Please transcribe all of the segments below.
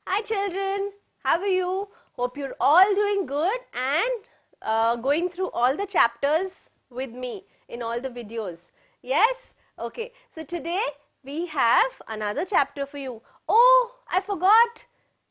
Hi children, how are you? Hope you're all doing good and going through all the chapters with me in all the videos. Yes? Okay, so today we have another chapter for you. Oh, I forgot.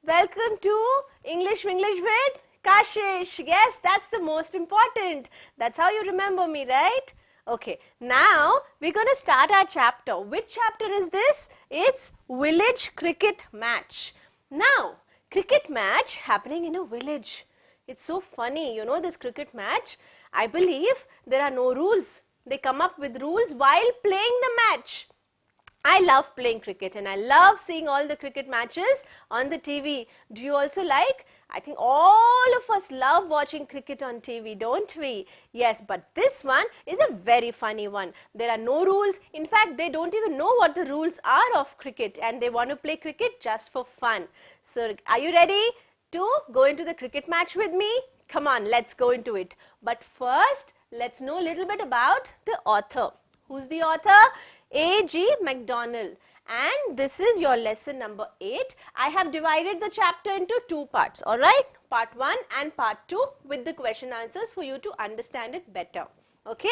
Welcome to English with Kashish. Yes, that's the most important. That's how you remember me, right? Okay, now we're going to start our chapter. Which chapter is this? It's Village Cricket Match. Now, cricket match happening in a village. It's so funny, you know, this cricket match. I believe there are no rules. They come up with rules while playing the match. I love playing cricket and I love seeing all the cricket matches on the TV. Do you also like? I think all of us love watching cricket on TV, don't we? Yes, but this one is a very funny one. There are no rules. In fact, they don't even know what the rules are of cricket and they want to play cricket just for fun. So, are you ready to go into the cricket match with me? Come on, let's go into it. But first, let's know a little bit about the author. Who's the author? A.G. Macdonald, and this is your lesson number 8. I have divided the chapter into two parts, alright? Part 1 and part 2 with the question answers for you to understand it better, okay?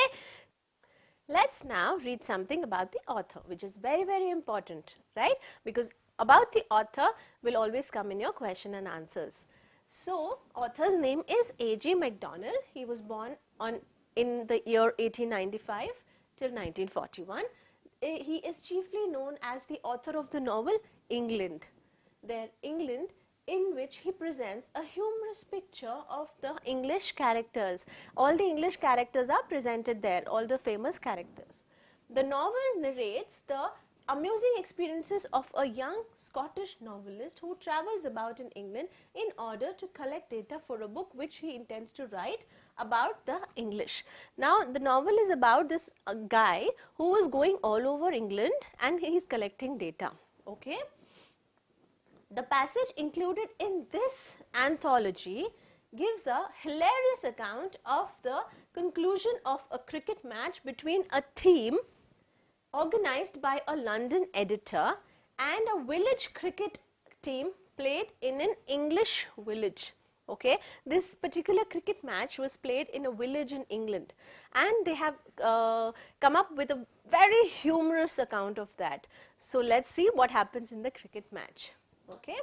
Let's now read something about the author, which is very important, right? Because about the author will always come in your question and answers. So, author's name is A.G. Macdonald. He was born in the year 1895 till 1941. He is chiefly known as the author of the novel England. There, England, in which he presents a humorous picture of the English characters. All the English characters are presented there, all the famous characters. The novel narrates the amusing experiences of a young Scottish novelist who travels about in England in order to collect data for a book which he intends to write about the English. Now, the novel is about this guy who is going all over England and he is collecting data. Okay. The passage included in this anthology gives a hilarious account of the conclusion of a cricket match between a team organized by a London editor and a village cricket team played in an English village. Okay, this particular cricket match was played in a village in England and they have come up with a very humorous account of that. So, let's see what happens in the cricket match. Okay.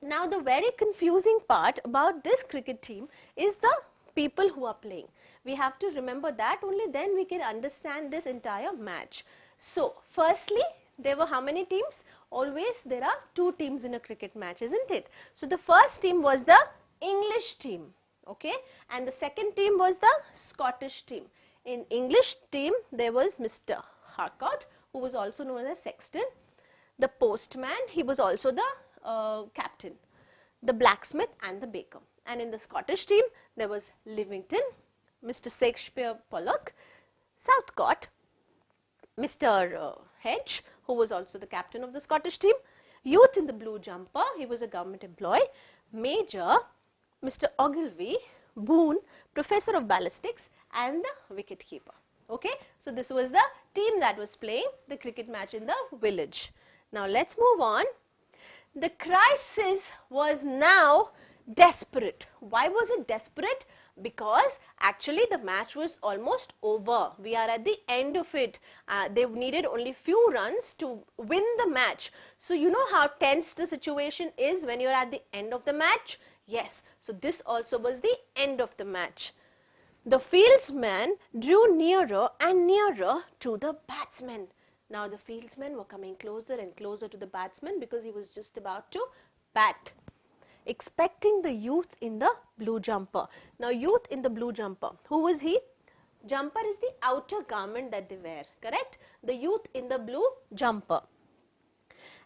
Now, the very confusing part about this cricket team is the people who are playing. We have to remember that, only then we can understand this entire match. So, firstly, there were how many teams? Always there are two teams in a cricket match, isn't it? So, the first team was the English team, okay, and the second team was the Scottish team. In English team, there was Mr. Harcourt, who was also known as Sexton. The postman, he was also the captain, the blacksmith and the baker. And in the Scottish team, there was Livington, Mr. Shakespeare Pollock, Southcott, Mr. Hedge, who was also the captain of the Scottish team, Youth in the blue jumper, he was a government employee, Major, Mr. Ogilvy, Boone, Professor of Ballistics and the wicket keeper. Okay, so this was the team that was playing the cricket match in the village. Now let's move on. The crisis was now desperate. Why was it desperate? Because actually the match was almost over. We are at the end of it. They needed only few runs to win the match. So you know how tense the situation is when you are at the end of the match? Yes. So this also was the end of the match. The fieldsmen drew nearer and nearer to the batsmen. Now the fieldsmen were coming closer and closer to the batsman because he was just about to bat, expecting the youth in the blue jumper. Now youth in the blue jumper, who was he? Jumper is the outer garment that they wear, correct? The youth in the blue jumper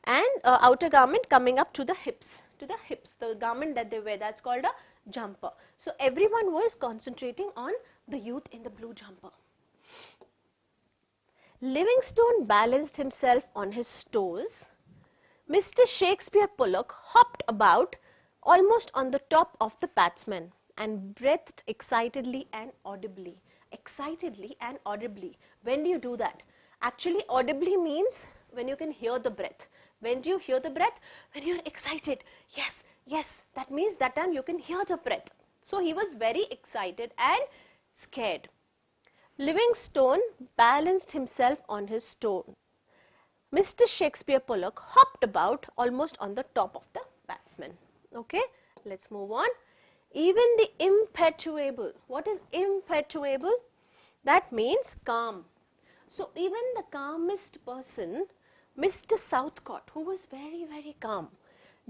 and outer garment coming up to the hips, the garment that they wear, that's called a jumper. So everyone was concentrating on the youth in the blue jumper. Livingstone balanced himself on his toes. Mr. Shakespeare Pollock hopped about almost on the top of the batsman and breathed excitedly and audibly. Excitedly and audibly. When do you do that? Actually, audibly means when you can hear the breath. When do you hear the breath? When you're excited. Yes, yes, that means that time you can hear the breath. So he was very excited and scared. Livingstone balanced himself on his stone. Mr. Shakespeare Pollock hopped about almost on the top of the batsman. Okay, let's move on. Even the imperturbable. What is imperturbable? That means calm. So even the calmest person, Mr. Southcott, who was very, very calm,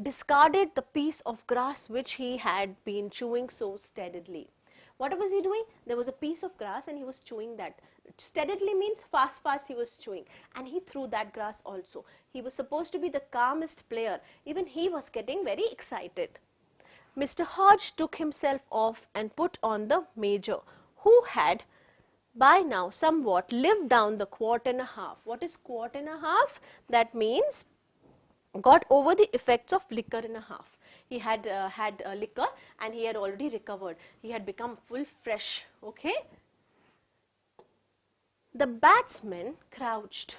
discarded the piece of grass which he had been chewing so steadily. What was he doing? There was a piece of grass and he was chewing that. Steadily means fast he was chewing, and he threw that grass also. He was supposed to be the calmest player. Even he was getting very excited. Mr. Hodge took himself off and put on the Major, who had by now somewhat lived down the quart and a half. What is quart and a half? That means got over the effects of liquor and a half. He had had liquor and he had already recovered. He had become full fresh. Okay. The batsman crouched.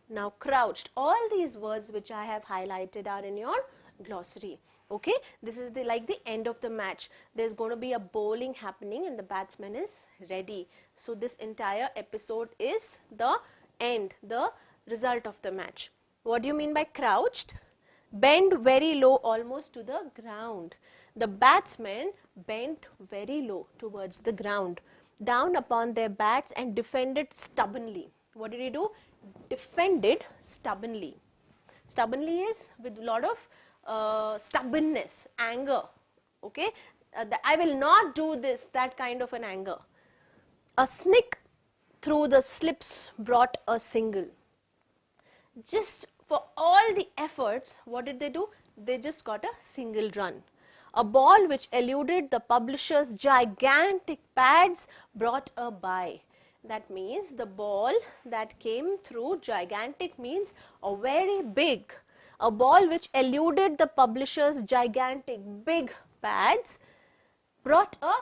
Now crouched, all these words which I have highlighted are in your glossary. Okay, this is like the end of the match. There's going to be a bowling happening and the batsman is ready. So this entire episode is the end, the result of the match. What do you mean by crouched? Bend very low, almost to the ground. The batsmen bent very low towards the ground, down upon their bats, and defended stubbornly. What did he do? Defended stubbornly. Stubbornly is with a lot of stubbornness, anger. Okay, I will not do this, that kind of an anger. A snick through the slips brought a single. Just for all the efforts, what did they do? They just got a single run. A ball which eluded the publisher's gigantic pads brought a bye. That means the ball that came through, gigantic means a very big. A ball which eluded the publisher's gigantic big pads brought a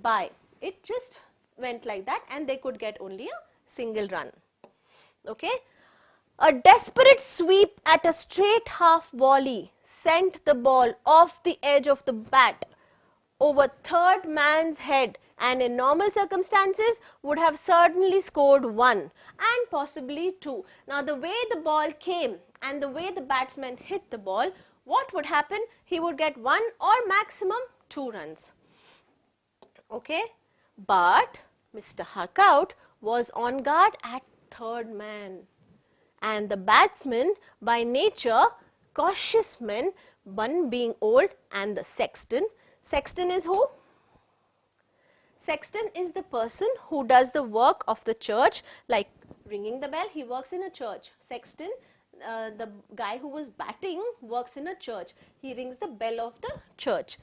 bye. It just went like that and they could get only a single run. Okay. A desperate sweep at a straight half volley sent the ball off the edge of the bat over third man's head, and in normal circumstances would have certainly scored 1 and possibly 2. Now the way the ball came and the way the batsman hit the ball, what would happen? He would get 1 or maximum 2 runs. Okay, but Mr. Harcourt was on guard at third man. And the batsman, by nature, cautious men, one being old, and the sexton. Sexton is who? Sexton is the person who does the work of the church, like ringing the bell. He works in a church. Sexton, the guy who was batting, works in a church. He rings the bell of the church.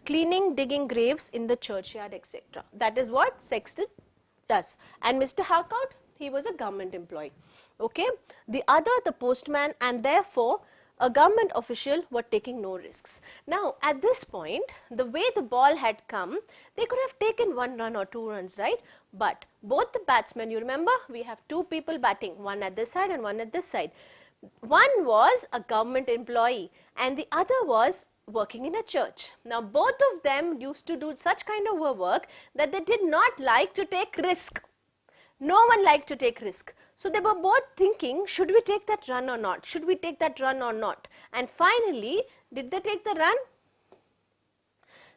Cleaning, digging graves in the churchyard, etc. That is what sexton does. And Mr. Harcourt, he was a government employee. Okay, the other, the postman, and therefore a government official, were taking no risks. Now at this point, the way the ball had come, they could have taken 1 run or 2 runs, right? But both the batsmen, you remember, we have 2 people batting, one at this side and one at this side. One was a government employee and the other was working in a church. Now both of them used to do such kind of work that they did not like to take risk. No one liked to take risk. So they were both thinking, should we take that run or not? Should we take that run or not? And finally, did they take the run?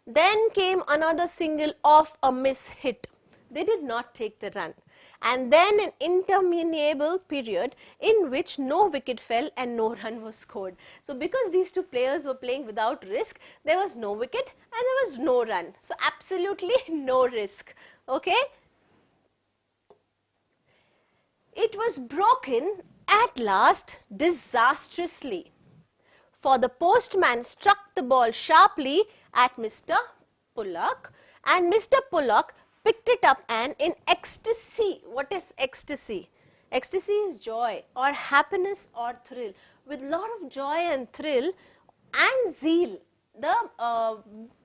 Then came another single off a miss hit. They did not take the run. And then an interminable period in which no wicket fell and no run was scored. So because these 2 players were playing without risk, there was no wicket and there was no run. So absolutely no risk. Okay. It was broken at last disastrously, for the postman struck the ball sharply at Mr. Pollock, and Mr. Pollock picked it up and in ecstasy. What is ecstasy? Ecstasy is joy or happiness or thrill. With lot of joy and thrill and zeal, the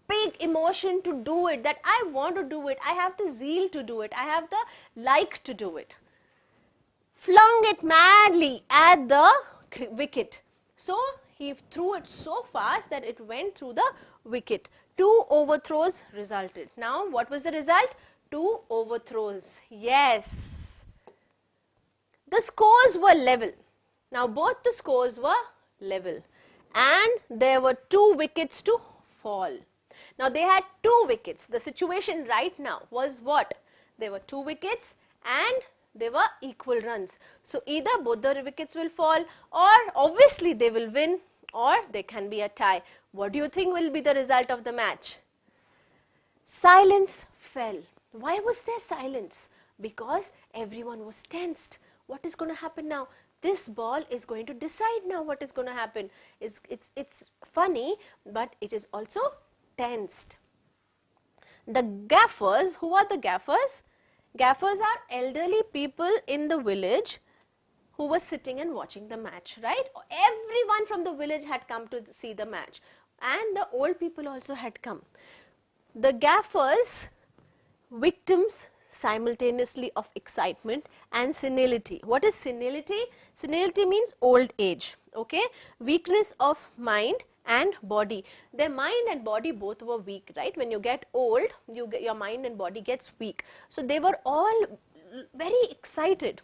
big emotion to do it, that I want to do it, I have the zeal to do it, I have the like to do it. Flung it madly at the wicket. So he threw it so fast that it went through the wicket. 2 overthrows resulted. Now what was the result? 2 overthrows. Yes. The scores were level. Now both the scores were level and there were 2 wickets to fall. Now they had 2 wickets. The situation right now was what? There were 2 wickets and they were equal runs. So either both the wickets will fall, or obviously they will win, or there can be a tie. What do you think will be the result of the match? Silence fell. Why was there silence? Because everyone was tensed. What is going to happen now? This ball is going to decide now what is going to happen. It's funny, but it is also tensed. The gaffers, who are the gaffers? Gaffers are elderly people in the village who were sitting and watching the match, right? Everyone from the village had come to see the match and the old people also had come. The gaffers, victims simultaneously of excitement and senility. What is senility? Senility means old age, okay? Weakness of mind and body. Their mind and body both were weak, right? When you get old, your mind and body gets weak. So they were all very excited.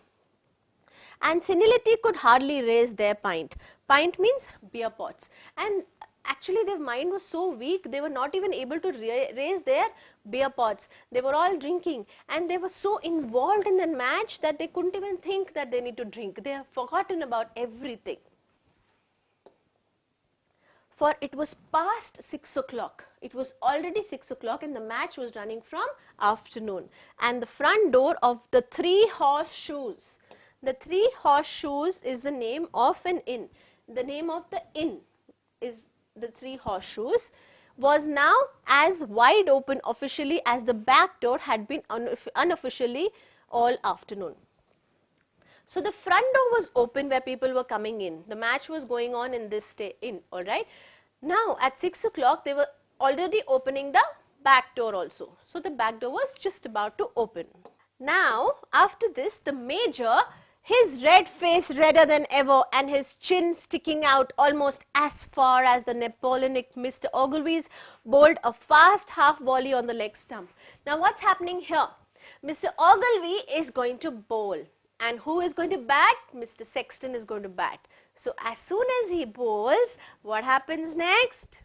And senility could hardly raise their pint. Pint means beer pots. And actually their mind was so weak, they were not even able to raise their beer pots. They were all drinking and they were so involved in the match that they couldn't even think that they need to drink. They have forgotten about everything. For it was past 6 o'clock. It was already 6 o'clock and the match was running from afternoon. And the front door of the Three Horseshoes. The Three Horseshoes is the name of an inn. The name of the inn is the Three Horseshoes, was now as wide open officially as the back door had been unofficially all afternoon. So the front door was open where people were coming in. The match was going on in this inn, alright. Now at 6 o'clock they were already opening the back door also. So the back door was just about to open. Now after this, the major, his red face redder than ever and his chin sticking out almost as far as the Napoleonic Mr. Ogilvy's, bowled a fast half volley on the leg stump. Now what's happening here? Mr. Ogilvy is going to bowl. And who is going to bat? Mr. Sexton is going to bat. So as soon as he bowls, what happens next?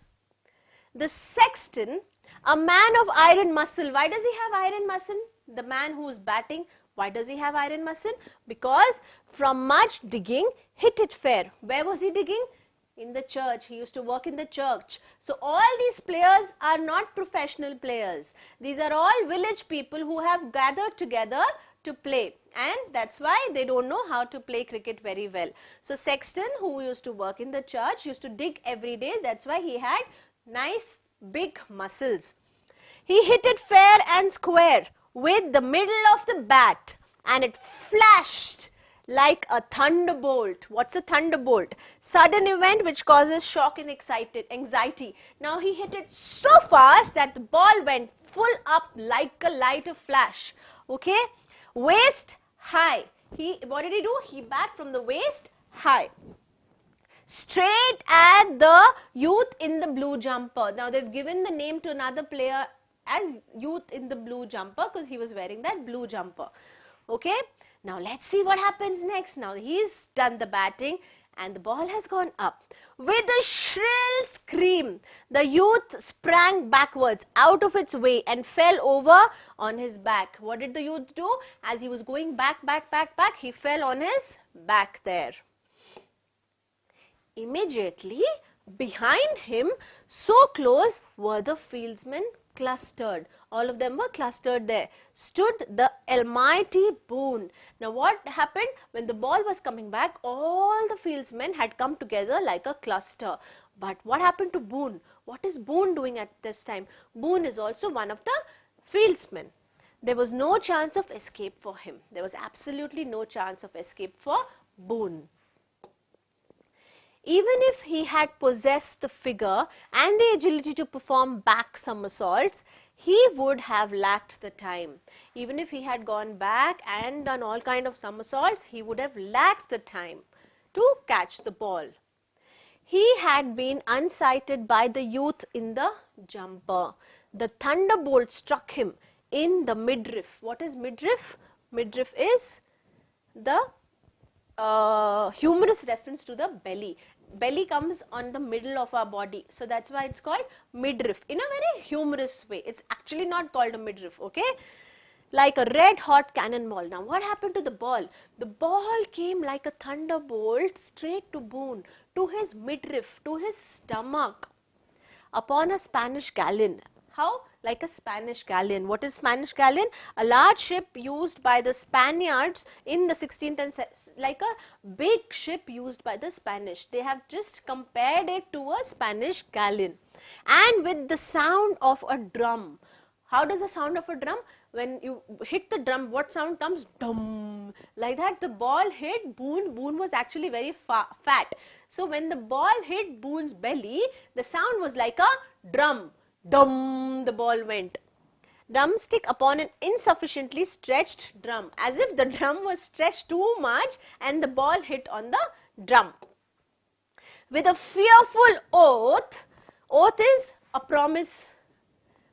The Sexton, a man of iron muscle. Why does he have iron muscle? The man who is batting, why does he have iron muscle? Because from much digging, hit it fair. Where was he digging? In the church. He used to work in the church. So all these players are not professional players. These are all village people who have gathered together to play, and that's why they don't know how to play cricket very well. So Sexton, who used to work in the church, used to dig every day. That's why he had nice big muscles. He hit it fair and square with the middle of the bat and it flashed like a thunderbolt. What's a thunderbolt? Sudden event which causes shock and anxiety. Now he hit it so fast that the ball went full up like a light of flash. Okay? Waist high. What did he do? He bat from the waist high, straight at the youth in the blue jumper. Now they've given the name to another player as youth in the blue jumper because he was wearing that blue jumper. Okay. Now let's see what happens next. Now he's done the batting and the ball has gone up. With a shrill scream, the youth sprang backwards out of its way and fell over on his back. What did the youth do? As he was going back, he fell on his back there. Immediately behind him, so close, were the fieldsmen clustered. All of them were clustered there. Stood the almighty Boone. Now what happened? When the ball was coming back, all the fieldsmen had come together like a cluster. But what happened to Boone? What is Boone doing at this time? Boone is also one of the fieldsmen. There was no chance of escape for him. There was absolutely no chance of escape for Boone. Even if he had possessed the figure and the agility to perform back somersaults, he would have lacked the time. Even if he had gone back and done all kind of somersaults, he would have lacked the time. to catch the ball. He had been unsighted by the youth in the jumper. The thunderbolt struck him in the midriff. What is midriff? Midriff is the humorous reference to the belly. Belly comes on the middle of our body, so that's why it's called midriff in a very humorous way. It's actually not called a midriff, okay? Like a red hot cannonball. Now what happened to the ball? The ball came like a thunderbolt straight to Boone, to his midriff, to his stomach, upon a Spanish galleon. How? Like a Spanish galleon. What is Spanish galleon? A large ship used by the Spaniards in the 16th and like a big ship used by the Spanish. They have just compared it to a Spanish galleon. And with the sound of a drum. How does the sound of a drum? When you hit the drum, what sound comes? Dum. Like that the ball hit Boone. Boone was actually very fat. So when the ball hit Boone's belly, the sound was like a drum. Dum, the ball went. Drumstick upon an insufficiently stretched drum, as if the drum was stretched too much and the ball hit on the drum. With a fearful oath, oath is a promise,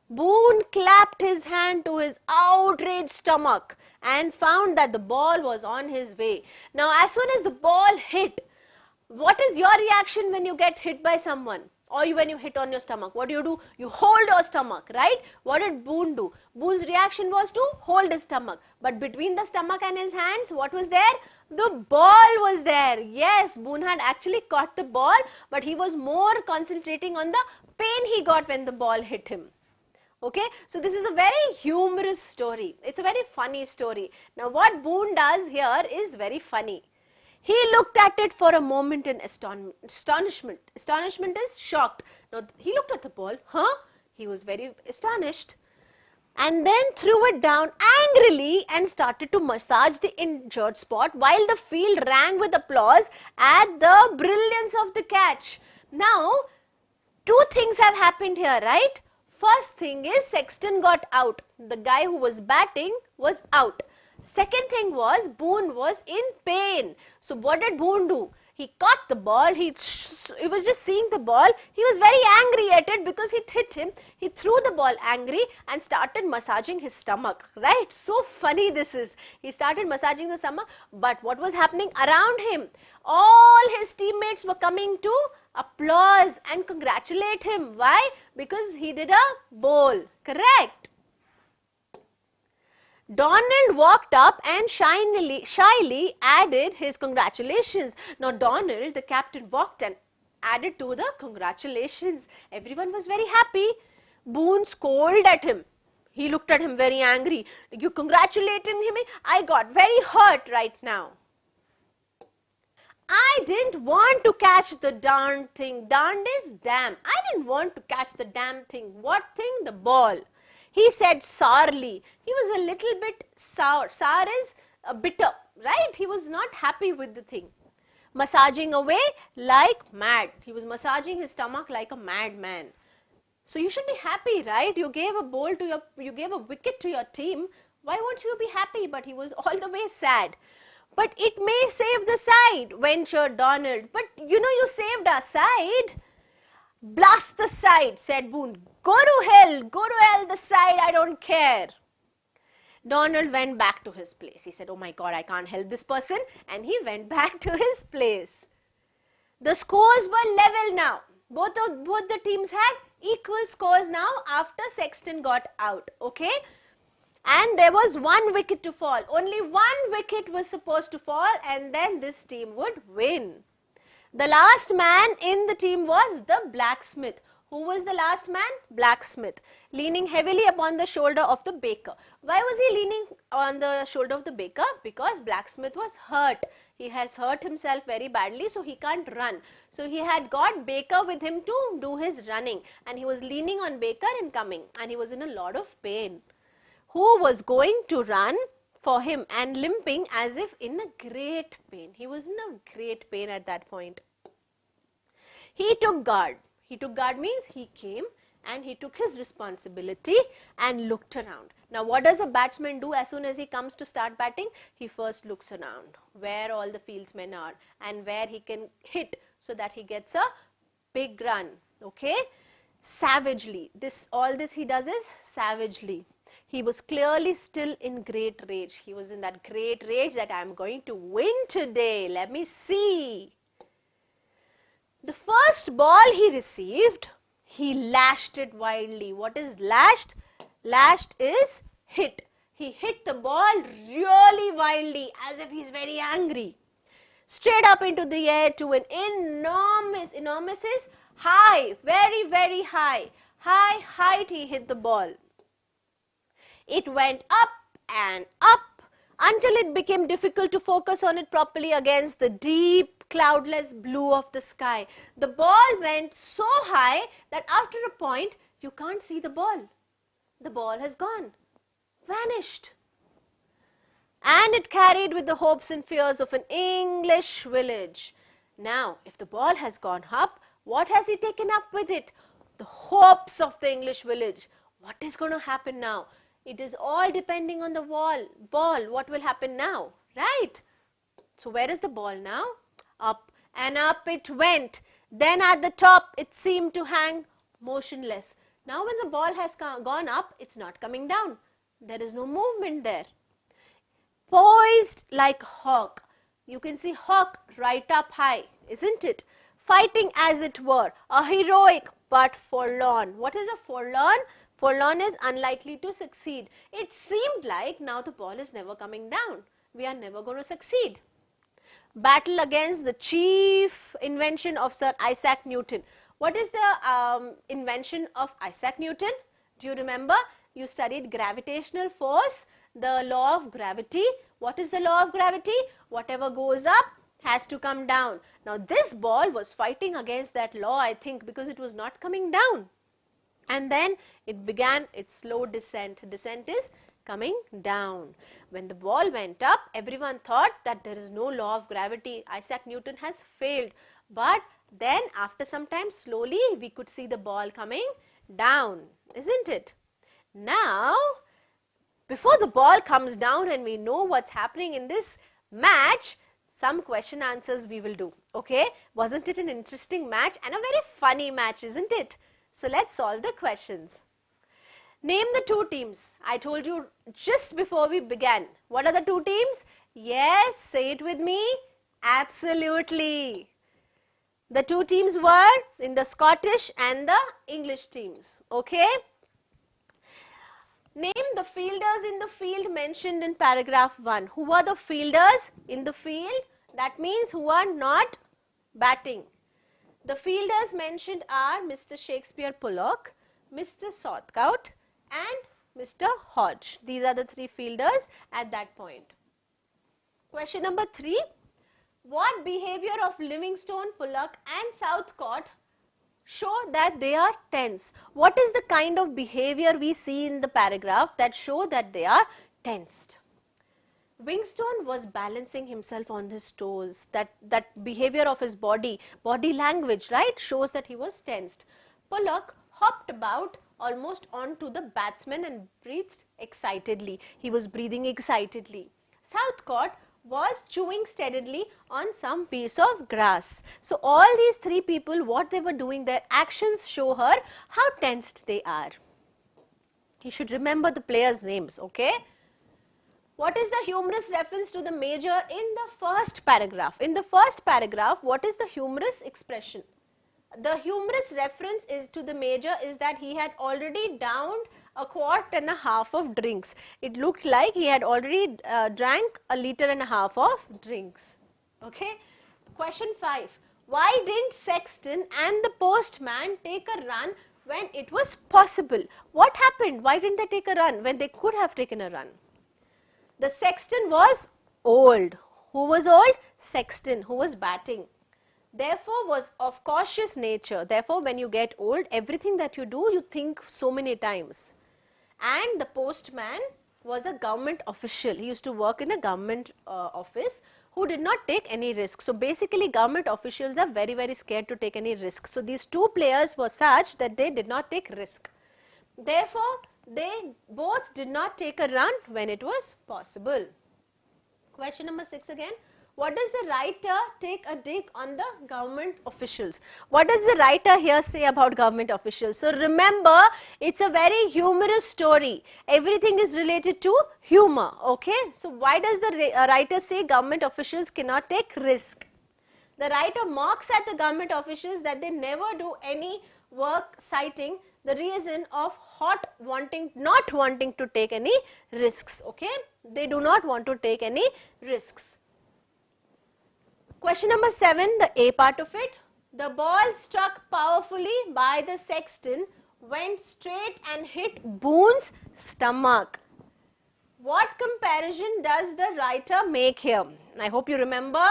Boone clapped his hand to his outraged stomach and found that the ball was on his way. Now as soon as the ball hit, what is your reaction when you get hit by someone? Or when you hit on your stomach, what do? You hold your stomach, right? What did Boone do? Boone's reaction was to hold his stomach. But between the stomach and his hands, what was there? The ball was there. Yes, Boone had actually caught the ball, but he was more concentrating on the pain he got when the ball hit him. Okay, so this is a very humorous story. It's a very funny story. Now what Boone does here is very funny. He looked at it for a moment in astonishment. Astonishment is shocked. Now he looked at the ball, He was very astonished, and then threw it down angrily and started to massage the injured spot while the field rang with applause at the brilliance of the catch. Now, two things have happened here, right? First thing is Sexton got out. The guy who was batting was out. Second thing was Boone was in pain. So what did Boone do? He caught the ball, he was just seeing the ball, he was very angry at it because it hit him. He threw the ball angry and started massaging his stomach, right? So funny this is. He started massaging the stomach, but what was happening around him? All his teammates were coming to applause and congratulate him. Why? Because he did a bowl, correct? Donald walked up and shyly added his congratulations. Now Donald, the captain, walked and added to the congratulations. Everyone was very happy. Boone scolded at him. He looked at him very angry. You congratulating me? I got very hurt right now. I didn't want to catch the darn thing. Darned is damn. I didn't want to catch the damn thing. What thing? The ball. He said sourly. He was a little bit sour. Sour is bitter, right? He was not happy with the thing. Massaging away like mad. He was massaging his stomach like a madman. So you should be happy, right? You gave a wicket to your team. Why won't you be happy? But he was all the way sad. But it may save the side, ventured Donald. But you saved our side. Blast the side, said Boone. Go to hell, the side, I don't care. Donald went back to his place. He said, oh my God, I can't help this person. And he went back to his place. The scores were level now. Both the teams had equal scores now after Sexton got out, okay? And there was one wicket to fall. Only one wicket was supposed to fall and then this team would win. The last man in the team was the blacksmith. Who was the last man? Blacksmith, leaning heavily upon the shoulder of the baker. Why was he leaning on the shoulder of the baker? Because blacksmith was hurt. He has hurt himself very badly, so he can't run. So he had got baker with him to do his running, and he was leaning on baker and coming, and he was in a lot of pain. Who was going to run for him and limping as if in a great pain. He was in a great pain at that point. He took guard. He took guard means he came and he took his responsibility and looked around. Now what does a batsman do as soon as he comes to start batting? He first looks around where all the fieldsmen are and where he can hit so that he gets a big run. Okay, savagely, all this he does is savagely. He was clearly still in great rage. He was in that great rage that I am going to win today. Let me see. The first ball he received, he lashed it wildly. What is lashed? Lashed is hit. He hit the ball really wildly as if he's very angry. Straight up into the air to an enormous is high, very high height he hit the ball. It went up and up until it became difficult to focus on it properly against the deep cloudless blue of the sky. The ball went so high that after a point you can't see the ball. The ball has gone, vanished. And it carried with the hopes and fears of an English village. Now, if the ball has gone up, what has he taken up with it? The hopes of the English village. What is going to happen now? It is all depending on the ball. What will happen now? Right? So, where is the ball now? Up and up it went. Then at the top, it seemed to hang motionless. Now, when the ball has gone up, it's not coming down. There is no movement there. Poised like hawk. You can see hawk right up high, isn't it? Fighting as it were, a heroic but forlorn. What is a forlorn? Forlorn is unlikely to succeed. It seemed like now the ball is never coming down. We are never going to succeed. Battle against the chief invention of Sir Isaac Newton. What is the invention of Isaac Newton? Do you remember? You studied gravitational force, the law of gravity. What is the law of gravity? Whatever goes up has to come down. Now this ball was fighting against that law, I think, because it was not coming down. And then it began its slow descent. Descent is coming down. When the ball went up, everyone thought that there is no law of gravity. Isaac Newton has failed. But then after some time, slowly we could see the ball coming down, isn't it? Now, before the ball comes down and we know what's happening in this match, some question answers we will do. Okay, wasn't it an interesting match and a very funny match, isn't it? So let's solve the questions. Name the two teams. I told you just before we began. What are the two teams? Yes, say it with me. Absolutely. The two teams were in the Scottish and the English teams. Okay. Name the fielders in the field mentioned in paragraph 1. Who are the fielders in the field? That means who are not batting. The fielders mentioned are Mr. Shakespeare Pollock, Mr. Southcote and Mr. Hodge. These are the three fielders at that point. Question number 3. What behavior of Livingstone, Pollock and Southcote show that they are tense? What is the kind of behavior we see in the paragraph that show that they are tensed? Livingstone was balancing himself on his toes. That behavior of his body language, right, shows that he was tensed. Pollock hopped about almost onto the batsman and breathed excitedly. He was breathing excitedly. Southcote was chewing steadily on some piece of grass. So all these three people, what they were doing, their actions show her how tensed they are. You should remember the players' names, okay? What is the humorous reference to the major in the first paragraph? In the first paragraph, what is the humorous expression? The humorous reference is to the major is that he had already downed a quart and a half of drinks. It looked like he had already drank a liter and a half of drinks. Okay. Question 5. Why didn't Sexton and the postman take a run when it was possible? What happened? Why didn't they take a run when they could have taken a run? The sexton was old. Who was old? Sexton, who was batting. Therefore, was of cautious nature. Therefore, when you get old, everything that you do, you think so many times. And the postman was a government official. He used to work in a government office who did not take any risk. So basically government officials are very, very scared to take any risk. So these two players were such that they did not take risk. Therefore, they both did not take a run when it was possible. Question number 6 again. What does the writer take a dig on the government officials? What does the writer here say about government officials? So remember, it's a very humorous story. Everything is related to humor, okay? So why does the writer say government officials cannot take risk? The writer mocks at the government officials that they never do any work, citing the reason of not wanting to take any risks, okay? They do not want to take any risks. Question number 7, the A part of it. The ball struck powerfully by the sexton went straight and hit Boone's stomach. What comparison does the writer make here? I hope you remember.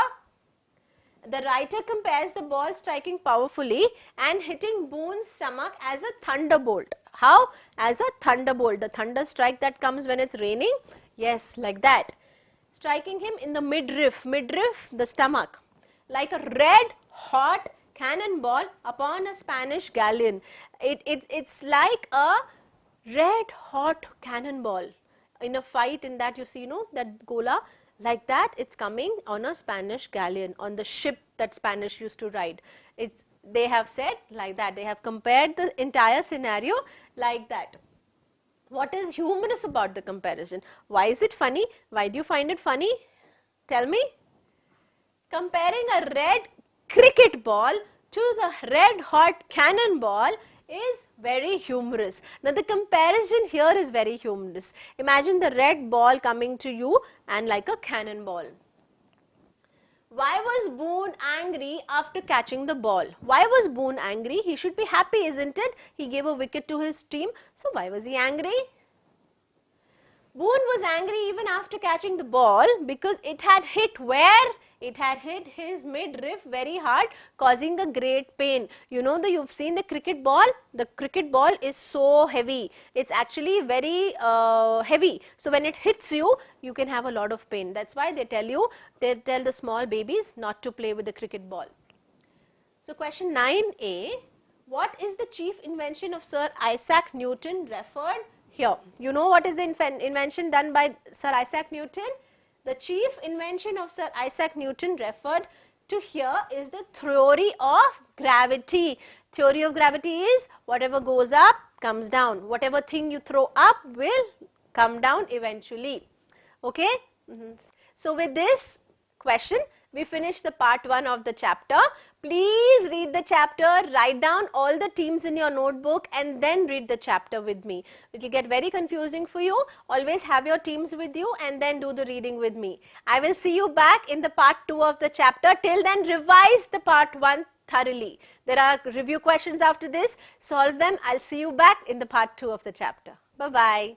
The writer compares the ball striking powerfully and hitting Boone's stomach as a thunderbolt. How? As a thunderbolt. The thunder strike that comes when it's raining? Yes, like that. Striking him in the midriff, the stomach, like a red hot cannonball upon a Spanish galleon. It's like a red hot cannonball in a fight, in that you see, you know, that gola, like that it's coming on a Spanish galleon, on the ship that Spanish used to ride. They have said like that, they have compared the entire scenario like that. What is humorous about the comparison? Why is it funny? Why do you find it funny? Tell me. Comparing a red cricket ball to the red hot cannonball is very humorous. Now the comparison here is very humorous. Imagine the red ball coming to you and like a cannonball. Why was Boone angry after catching the ball? Why was Boone angry? He should be happy, isn't it? He gave a wicket to his team. So why was he angry? Boone was angry even after catching the ball because it had hit where? It had hit his midriff very hard, causing a great pain. You know, you've seen the cricket ball? The cricket ball is so heavy. It's actually very heavy. So when it hits you, you can have a lot of pain. That's why they tell the small babies not to play with the cricket ball. So question 9A, what is the chief invention of Sir Isaac Newton referred here? You know what is the invention done by Sir Isaac Newton? The chief invention of Sir Isaac Newton referred to here is the theory of gravity. Theory of gravity is whatever goes up comes down. Whatever thing you throw up will come down eventually. Okay? So with this question, we finish the part 1 of the chapter. Please read the chapter, write down all the teams in your notebook and then read the chapter with me. It will get very confusing for you. Always have your teams with you and then do the reading with me. I will see you back in the part 2 of the chapter. Till then, revise the part 1 thoroughly. There are review questions after this. Solve them. I'll see you back in the part 2 of the chapter. Bye-bye.